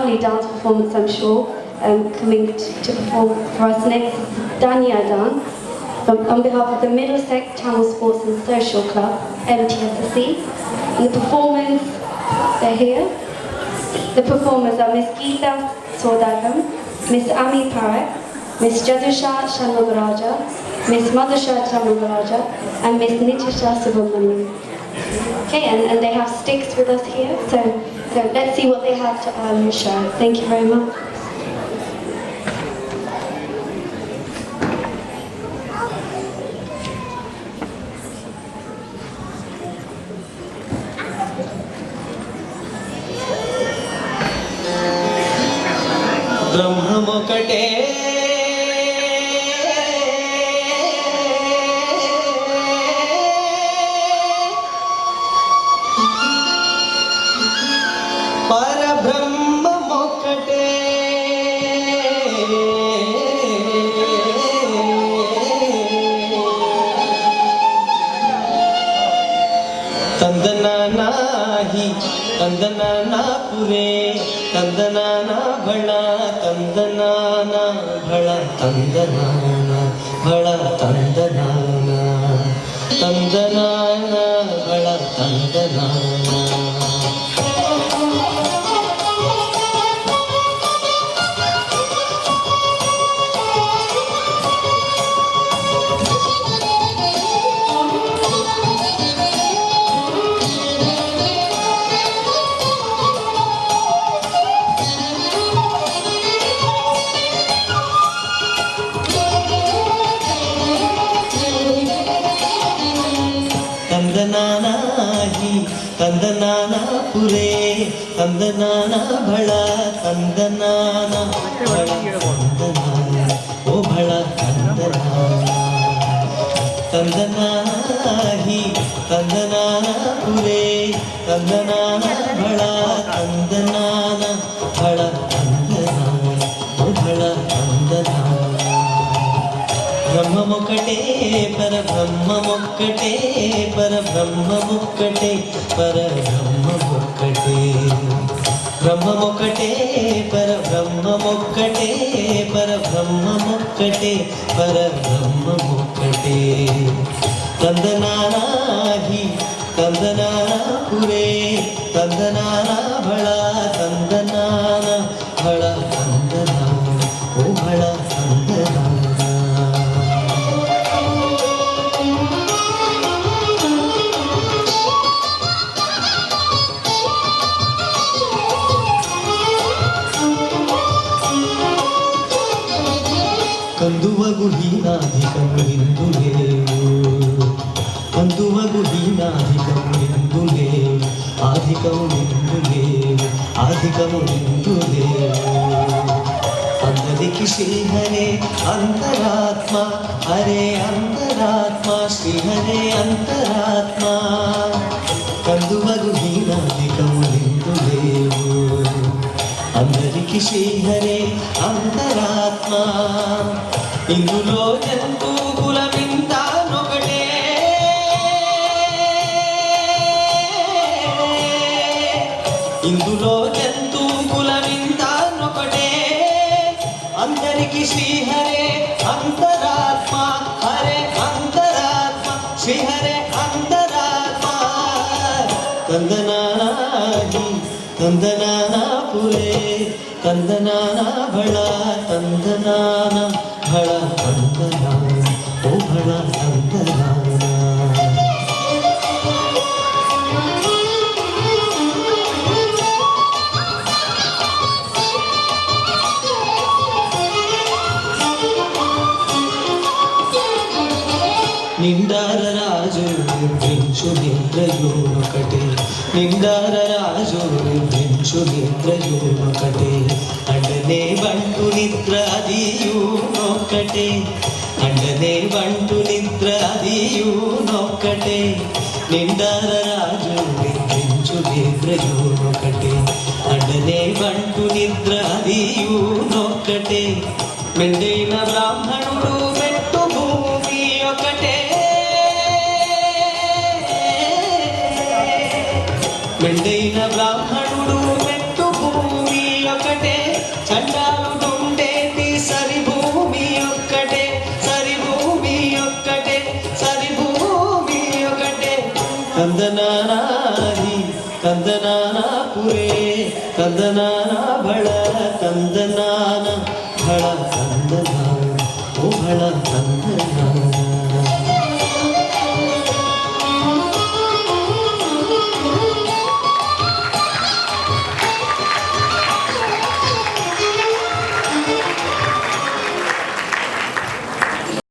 lovely dance performance, I'm sure. Coming to perform for us next is Danya Dan, on behalf of the Middlesex Channel Sports and Social Club, MTSSC. And the performers, they're here. The performers are Miss Geeta Sodagam, Miss Ami Parak, Miss Jadusha Shanmugaraja, Miss Madhusha Shanmugaraja, and Miss Nitisha Subramaniam. Okay, and they have sticks with us here, so let's see what they have to show. Thank you very much. ब्रह्ममुकटे परब्रह्ममुकटे तंदना ही तंदना पुरे तंदना भला तंदना भला तंदना भला तंदना तंदना भला तंदना तंदनाना पुरे तंदनाना भला तंदनाना भला तंदनाना ओ भला तंदनाना तंदनाना ही तंदनाना पुरे तंदनाना भला तंदनाना भला तंदनाना ओ भला तंदनाना ब्रह्ममुकटे परब्रह्ममुकटे परब्रह्ममुकटे परब्रह्ममुकटे ब्रह्ममुकटे परब्रह्ममुकटे परब्रह्ममुकटे परब्रह्ममुकटे तंदनाना ही तंदनाना पुरे तंदनाना भला तंदनाना भला तंदनाना ओ भला तंदनाना కందువగు హీనాధికములిందులేవు కందువగు హీనాధికములిందులేవు ఆధికములిందులేవు ఆధికములిందులేవు అందరికి శ్రీహరే అంతరాత్మ హరే అంతరాత్మ శ్రీహరే అంతరాత్మ కందువగు హీనాధికములిందులేవు అందరికి శ్రీహరే అంతరాత్మ ఇందులో జంతు కులమింతానొకటే ఇందులో జంతు కులమింతానొకటే అందరికి శ్రీహరే అంతరాత్మ హరే అంతరాత్మ శ్రీహరే అంతరాత్మ तंदनाना ही तंदनाना पुरे तंदनाना भला तंदनाना भला तंदनाना ओ भला तंदनाना నిండార రాజు నిర్మించు నిద్రయోనొకటే నిండార రాజు నిర్మించు నిద్రయోనొకటే అండనే బంటు నిద్ర అదియూనొకటే అండనే బంటు నిద్ర అదియూనొకటే నిండార రాజు నిర్మించు నిద్రయోనొకటే అండనే బంటు నిద్ర అదియూనొకటే మెండైన బ్రాహ్మణుడు పెట్టు భూమి ఒకటే మెండైన బ్రాహ్మణుడు పెట్టు భూమి ఒకటే ಕಂದನಾನಾರಿ ಕಂದನಾನ ಪುರೇ ಕಂದನಾನ ಬಳ ಕಂದನಾನ ಬಳ ಕಂದನಾನ ಓ ಬಳ ಕಂದನಾನ